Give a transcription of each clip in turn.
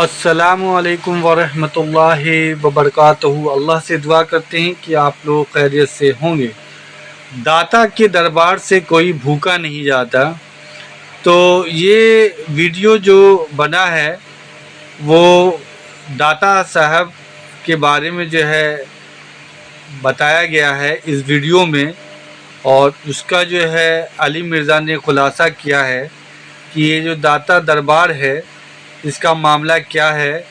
السلام علیکم ورحمۃ اللہ وبرکاتہ۔ اللہ سے دعا کرتے ہیں کہ آپ لوگ خیریت سے ہوں گے۔ داتا کے دربار سے کوئی بھوکا نہیں جاتا۔ تو یہ ویڈیو جو بنا ہے وہ داتا صاحب کے بارے میں جو ہے بتایا گیا ہے اس ویڈیو میں، اور اس کا جو ہے علی مرزا نے خلاصہ کیا ہے کہ یہ جو داتا دربار ہے اس کا معاملہ کیا ہے،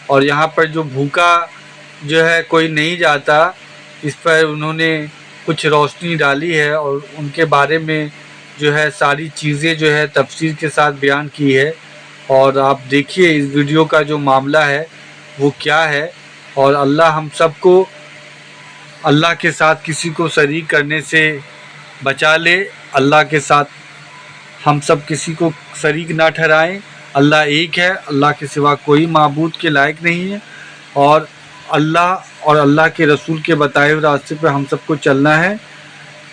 اور یہاں پر جو بھوکا جو ہے کوئی نہیں جاتا، اس پر انہوں نے کچھ روشنی ڈالی ہے اور ان کے بارے میں جو ہے ساری چیزیں جو ہے تفصیل کے ساتھ بیان کی ہے۔ اور آپ دیکھیے اس ویڈیو کا جو معاملہ ہے وہ کیا ہے، اور اللہ ہم سب کو اللہ کے ساتھ کسی کو شریک کرنے سے بچا لے۔ اللہ کے ساتھ ہم سب کسی کو شریک نہ ٹھہرائیں۔ اللہ ایک ہے، اللہ کے سوا کوئی معبود کے لائق نہیں ہے، اور اللہ اور اللہ کے رسول کے بتائے ہوئے راستے پہ ہم سب کو چلنا ہے،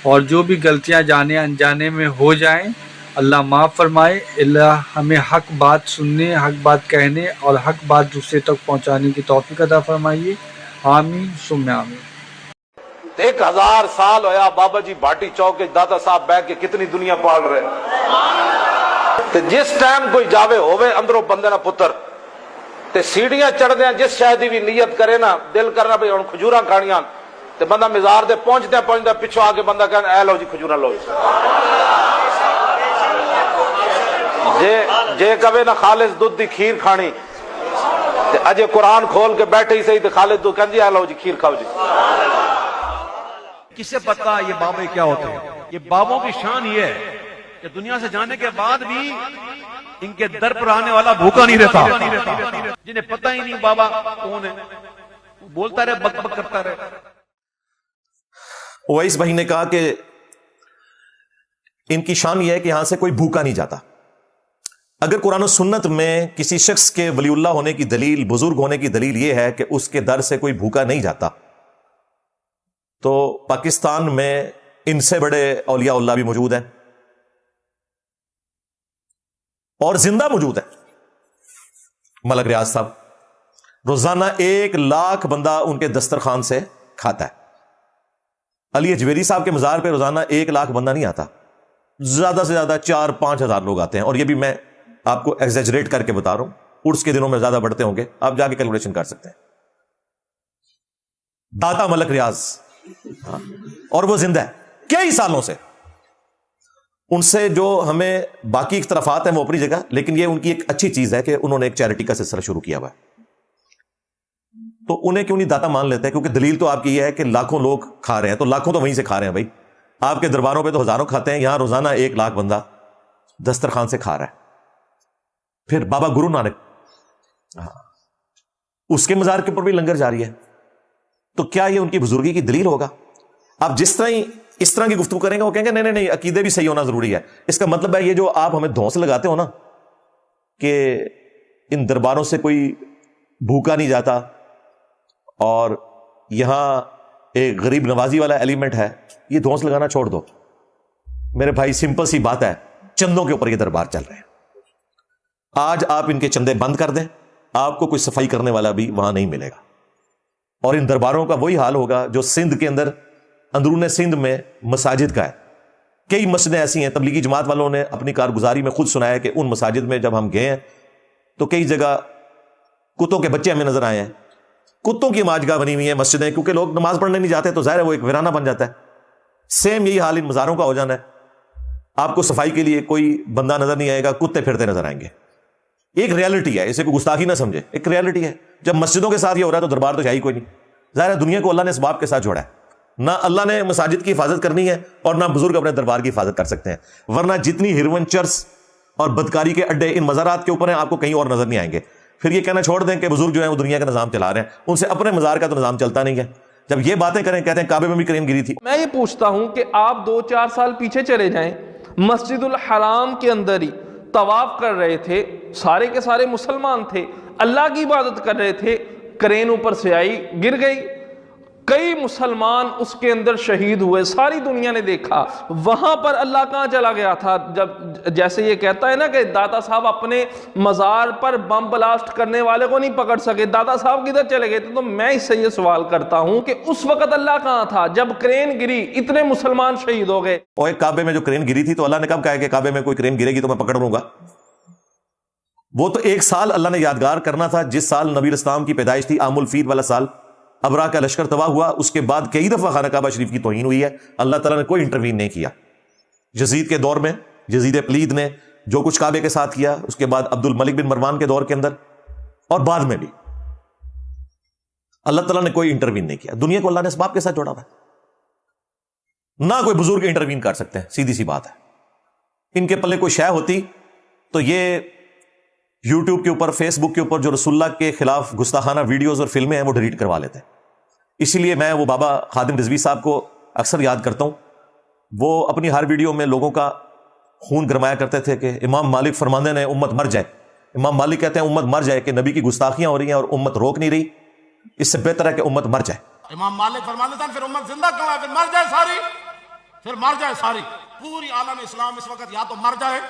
اور جو بھی غلطیاں جانے انجانے میں ہو جائیں اللہ معاف فرمائے۔ اللہ ہمیں حق بات سننے، حق بات کہنے اور حق بات دوسرے تک پہنچانے کی توفیق عطا فرمائیے، آمین ثم آمین۔ 1000 سال ہویا بابا جی بھاٹی چوک داتا صاحب بیٹھ کے کتنی دنیا پال رہے تے جس ٹائم کوئی جاوے ہوئے اندروں بندے نہ پتر تے سیڑھیاں چڑھ دیا، جس شاید بھی نیت کرے نا دل کرنا بھئی ہن کھجوراں کھانیاں تے بندہ مزار دے پہنچدے پچھو آ کے بندہ کہنا اے لو جی کھجوراں لو جے کہے نا خالص دودھ دی کھیر کھانی تے اجے قرآن کھول کے بیٹھے ہی صحیح تے خالص دودھ کہن جی اے لو جی کھیر کھاؤ جی۔ کسے پتا یہ بابے کیا ہوتے ہیں؟ یہ بابوں کی شان یہ ہے کہ دنیا سے جانے کے بعد بھی ان کے در پر آنے والا بھوکا نہیں رہتا، جنہیں پتہ ہی نہیں بابا کون ہے، بولتا رہے بک بک کرتا رہے۔ اویس بھائی نے کہا کہ ان کی شان یہ ہے کہ یہاں سے کوئی بھوکا نہیں جاتا۔ اگر قرآن و سنت میں کسی شخص کے ولی اللہ ہونے کی دلیل، بزرگ ہونے کی دلیل یہ ہے کہ اس کے در سے کوئی بھوکا نہیں جاتا، تو پاکستان میں ان سے بڑے اولیاء اللہ بھی موجود ہیں اور زندہ موجود ہیں۔ ملک ریاض صاحب روزانہ 1 لاکھ بندہ ان کے دسترخوان سے کھاتا ہے۔ علی اجویری صاحب کے مزار پہ روزانہ 1 لاکھ بندہ نہیں آتا، زیادہ سے زیادہ 4-5 ہزار لوگ آتے ہیں، اور یہ بھی میں آپ کو ایگزیجریٹ کر کے بتا رہا ہوں، عرس کے دنوں میں زیادہ بڑھتے ہوں گے، آپ جا کے کیلکولیشن کر سکتے ہیں۔ داتا ملک ریاض، اور وہ زندہ ہے کئی سالوں سے۔ ان سے جو ہمیں باقی اختلافات ہیں وہ اپنی جگہ، لیکن یہ ان کی ایک اچھی چیز ہے کہ انہوں نے ایک چیریٹی کا سلسلہ شروع کیا ہوا ہے۔ تو انہیں کیوں نہیں داتا مان لیتے ہیں؟ کیونکہ دلیل تو آپ کی یہ ہے کہ لاکھوں لوگ کھا رہے ہیں، تو لاکھوں تو وہیں سے کھا رہے ہیں بھائی، آپ کے درباروں پہ تو ہزاروں کھاتے ہیں، یہاں روزانہ 1 لاکھ بندہ دسترخوان سے کھا رہا ہے۔ پھر بابا گرو نانک، اس کے مزار کے اوپر بھی لنگر جاری ہے، تو کیا یہ ان کی بزرگی کی دلیل ہوگا؟ آپ جس طرح اس طرح کی گفتگو کریں گے وہ کہیں گے نہیں نہیں نہیں، عقیدے بھی صحیح ہونا ضروری ہے۔ اس کا مطلب ہے یہ جو آپ ہمیں دھونس لگاتے ہو نا کہ ان درباروں سے کوئی بھوکا نہیں جاتا اور یہاں ایک غریب نوازی والا ایلیمنٹ ہے، یہ دھونس لگانا چھوڑ دو میرے بھائی۔ سمپل سی بات ہے، چندوں کے اوپر یہ دربار چل رہے ہیں۔ آج آپ ان کے چندے بند کر دیں، آپ کو کوئی صفائی کرنے والا بھی وہاں نہیں ملے گا، اور ان درباروں کا وہی حال ہوگا جو سندھ کے اندر، اندرون سندھ میں مساجد کا ہے۔ کئی مسجدیں ایسی ہیں، تبلیغی جماعت والوں نے اپنی کارگزاری میں خود سنایا کہ ان مساجد میں جب ہم گئے ہیں تو کئی جگہ کتوں کے بچے ہمیں نظر آئے ہیں، کتوں کی ماجگاہ بنی ہوئی ہیں مسجدیں، کیونکہ لوگ نماز پڑھنے نہیں جاتے تو ظاہر ہے وہ ایک ویرانہ بن جاتا ہے۔ سیم یہی حال ان مزاروں کا ہو جانا ہے، آپ کو صفائی کے لیے کوئی بندہ نظر نہیں آئے گا، کتے پھرتے نظر آئیں گے۔ ایک ریالٹی ہے، اسے کوئی گستاخی نہ سمجھے، ایک ریالٹی ہے۔ جب مسجدوں کے ساتھ یہ ہو رہا ہے تو دربار تو ہے ہی کوئی نہیں۔ ظاہر ہے دنیا کو اللہ نے اسباب کے ساتھ جوڑا ہے، نہ اللہ نے مساجد کی حفاظت کرنی ہے اور نہ بزرگ اپنے دربار کی حفاظت کر سکتے ہیں، ورنہ جتنی ہیروئن چرس اور بدکاری کے اڈے ان مزارات کے اوپر ہیں آپ کو کہیں اور نظر نہیں آئیں گے۔ پھر یہ کہنا چھوڑ دیں کہ بزرگ جو ہیں وہ دنیا کا نظام چلا رہے ہیں، ان سے اپنے مزار کا تو نظام چلتا نہیں ہے۔ جب یہ باتیں کریں کہتے ہیں کعبے میں بھی کریم گری تھی۔ میں یہ پوچھتا ہوں کہ آپ 2-4 سال پیچھے چلے جائیں، مسجد الحرام کے اندر ہی طواف کر رہے تھے، سارے کے سارے مسلمان تھے، اللہ کی عبادت کر رہے تھے، کرین اوپر سے آئی گر گئی، کئی مسلمان اس کے اندر شہید ہوئے، ساری دنیا نے دیکھا۔ وہاں پر اللہ کہاں چلا گیا تھا؟ جب جیسے یہ کہتا ہے نا کہ داتا صاحب اپنے مزار پر بم بلاسٹ کرنے والے کو نہیں پکڑ سکے، داتا صاحب کدھر چلے گئے تھے؟ تو میں اس سے یہ سوال کرتا ہوں کہ اس وقت اللہ کہاں تھا جب کرین گری، اتنے مسلمان شہید ہو گئے؟ اور ایک کعبے میں جو کرین گری تھی تو اللہ نے کب کہا کہ کعبے میں کوئی کرین گرے گی تو میں پکڑ لوں گا؟ وہ تو ایک سال اللہ نے یادگار کرنا تھا، جس سال نبی الاسلام کی پیدائش تھی، عام الفیل والا سال، ابرا کا لشکر تباہ ہوا، اس کے بعد کئی دفعہ خانہ کعبہ شریف کی توہین ہوئی ہے، اللہ تعالیٰ نے کوئی انٹروین نہیں کیا۔ یزید کے دور میں یزید پلید نے جو کچھ کعبے کے ساتھ کیا، اس کے بعد عبد الملک بن مروان کے دور کے اندر اور بعد میں بھی اللہ تعالیٰ نے کوئی انٹروین نہیں کیا۔ دنیا کو اللہ نے اسباب کے ساتھ جوڑا ہوا ہے، نہ کوئی بزرگ انٹروین کر سکتے ہیں، سیدھی سی بات ہے۔ ان کے پلے کوئی شے ہوتی تو یہ یوٹیوب کے اوپر، فیس بک کے اوپر جو رسول اللہ کے خلاف گستاخانہ ویڈیوز اور فلمیں ہیں وہ ڈیلیٹ کروا لیتے ہیں۔ اسی لیے میں وہ بابا خادم رضوی صاحب کو اکثر یاد کرتا ہوں، وہ اپنی ہر ویڈیو میں لوگوں کا خون گرمایا کرتے تھے کہ امام مالک فرماندے نے امت مر جائے۔ امام مالک کہتے ہیں امت مر جائے کہ نبی کی گستاخیاں ہو رہی ہیں اور امت روک نہیں رہی، اس سے بہتر ہے کہ امت مر جائے۔ امام مالک فرماتے تھے پھر امت زندہ کیوں ہے؟ پھر مر جائے ساری، پھر مر جائے ساری۔ پوری عالم اسلام اس وقت یا تو مر جائے،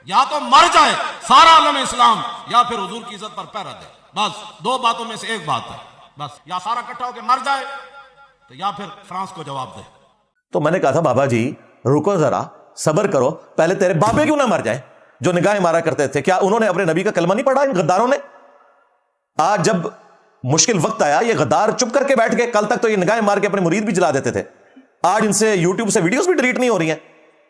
یا تو مر جائے سارا عالم اسلام، یا پھر حضور کی عزت پر پہرا دے۔ بس دو باتوں میں سے ایک بات ہے، بس یا سارا اکٹھا ہو کے مر جائے تو یا پھر فرانس کو جواب دے۔ تو میں نے کہا تھا بابا جی رکو ذرا، صبر کرو، پہلے تیرے بابے کیوں نہ مر جائیں جو نگاہیں مارا کرتے تھے؟ کیا انہوں نے اپنے نبی کا کلمہ نہیں پڑھا ان غداروں نے؟ آج جب مشکل وقت آیا یہ غدار چپ کر کے بیٹھ گئے، کل تک تو یہ نگاہیں مار کے اپنے مرید بھی جلا دیتے تھے، آج ان سے یوٹیوب سے ویڈیوز بھی ڈیلیٹ نہیں ہو رہی ہیں۔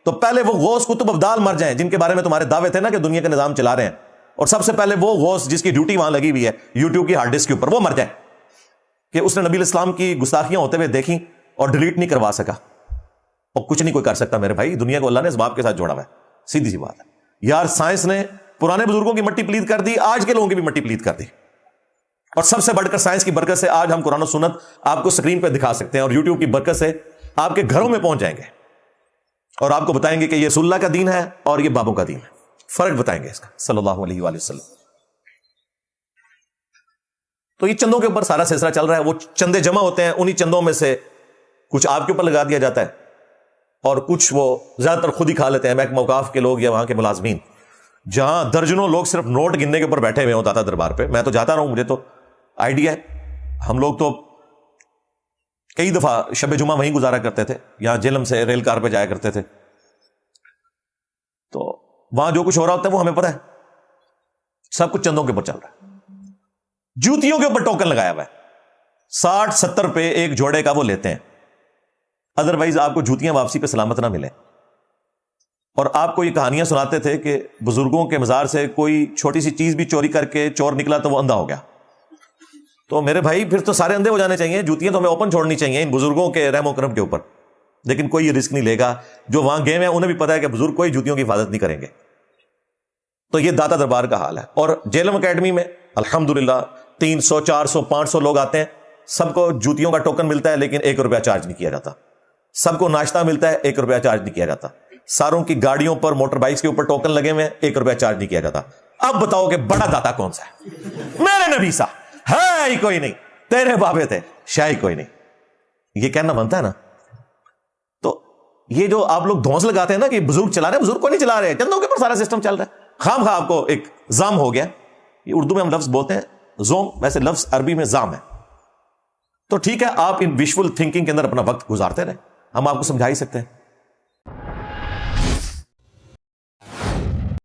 تو پہلے وہ غوث کتب ابدال مر جائیں جن کے بارے میں تمہارے دعوے تھے نا کہ دنیا کا نظام چلا رہے ہیں، اور سب سے پہلے وہ غوث جس کی ڈیوٹی وہاں لگی ہوئی ہے یوٹیوب کی ہارڈ ڈسک کے اوپر، وہ مر جائے کہ اس نے نبی الاسلام کی گستاخیاں ہوتے ہوئے دیکھیں اور ڈیلیٹ نہیں کروا سکا۔ اور کچھ نہیں کوئی کر سکتا میرے بھائی، دنیا کو اللہ نے اسباب کے ساتھ جوڑا ہوا ہے، سیدھی سی بات ہے یار۔ سائنس نے پرانے بزرگوں کی مٹی پلید کر دی، آج کے لوگوں کی بھی مٹی پلید کر دی، اور سب سے بڑھ کر سائنس کی برکت سے آج ہم قرآن و سنت آپ کو سکرین پہ دکھا سکتے ہیں، اور یوٹیوب کی برکت سے آپ کے گھروں میں پہنچ جائیں گے اور آپ کو بتائیں گے کہ یہ رسول اللہ کا دین ہے اور یہ بابوں کا دین ہے، فرق بتائیں گے اس کا صلی اللہ علیہ وآلہ وسلم۔ تو یہ چندوں کے اوپر سارا سلسلہ چل رہا ہے، وہ چندے جمع ہوتے ہیں، انہی چندوں میں سے کچھ آپ کے اوپر لگا دیا جاتا ہے اور کچھ وہ زیادہ تر خود ہی کھا لیتے ہیں، محکمہ اوقاف کے لوگ یا وہاں کے ملازمین، جہاں درجنوں لوگ صرف نوٹ گننے کے اوپر بیٹھے ہوئے ہوں داتا دربار پہ۔ میں تو جاتا رہا ہوں، مجھے تو آئیڈیا ہے، ہم لوگ تو کئی دفعہ شب جمعہ وہیں گزارا کرتے تھے، یہاں جہلم سے ریل کار پہ جایا کرتے تھے، تو وہاں جو کچھ ہو رہا ہوتا ہے وہ ہمیں پتہ ہے، سب کچھ چندوں کے اوپر چل رہا ہے۔ جوتیوں کے اوپر ٹوکن لگایا ہوا ہے، 60-70 روپے ایک جوڑے کا وہ لیتے ہیں، ادروائز آپ کو جوتیاں واپسی پہ سلامت نہ ملیں۔ اور آپ کو یہ کہانیاں سناتے تھے کہ بزرگوں کے مزار سے کوئی چھوٹی سی چیز بھی چوری کر کے چور نکلا تو وہ اندھا ہو گیا۔ تو میرے بھائی پھر تو سارے اندھے ہو جانے چاہیے، جوتیاں تو ہمیں اوپن چھوڑنی چاہیے ان بزرگوں کے رحم و کرم کے اوپر، لیکن کوئی یہ رسک نہیں لے گا۔ جو وہاں گئے ہیں انہیں بھی پتا ہے کہ بزرگ کوئی جوتیوں کی حفاظت نہیں کریں گے۔ تو یہ داتا دربار کا حال ہے۔ اور جیلم اکیڈمی میں الحمدللہ 300 400 500 لوگ آتے ہیں، سب کو جوتیوں کا ٹوکن ملتا ہے لیکن 1 روپیہ چارج نہیں کیا جاتا، سب کو ناشتہ ملتا ہے 1 روپیہ چارج نہیں کیا جاتا، ساروں کی گاڑیوں پر موٹر بائکس کے اوپر ٹوکن لگے ہوئے ہیں 1 روپیہ چارج نہیں کیا جاتا۔ اب بتاؤ کہ بڑا داتا کون سا ہے؟ میرے نبی سا ہے ہی کوئی نہیں، تیرے بابے تھے شاہی کوئی نہیں، یہ کہنا بنتا ہے نا۔ تو یہ جو آپ لوگ دھونس لگاتے ہیں نا کہ بزرگ چلا رہے ہیں، بزرگ کو نہیں چلا رہے، چندوں کے اوپر سارا سسٹم چل رہا ہے، خام خواہ آپ کو ایک زام ہو گیا۔ یہ اردو میں ہم لفظ بولتے ہیں زوم، ویسے لفظ عربی میں زام ہے۔ تو ٹھیک ہے، آپ ان ویژول تھنکنگ کے اندر اپنا وقت گزارتے رہے، ہم آپ کو سمجھا ہی سکتے ہیں۔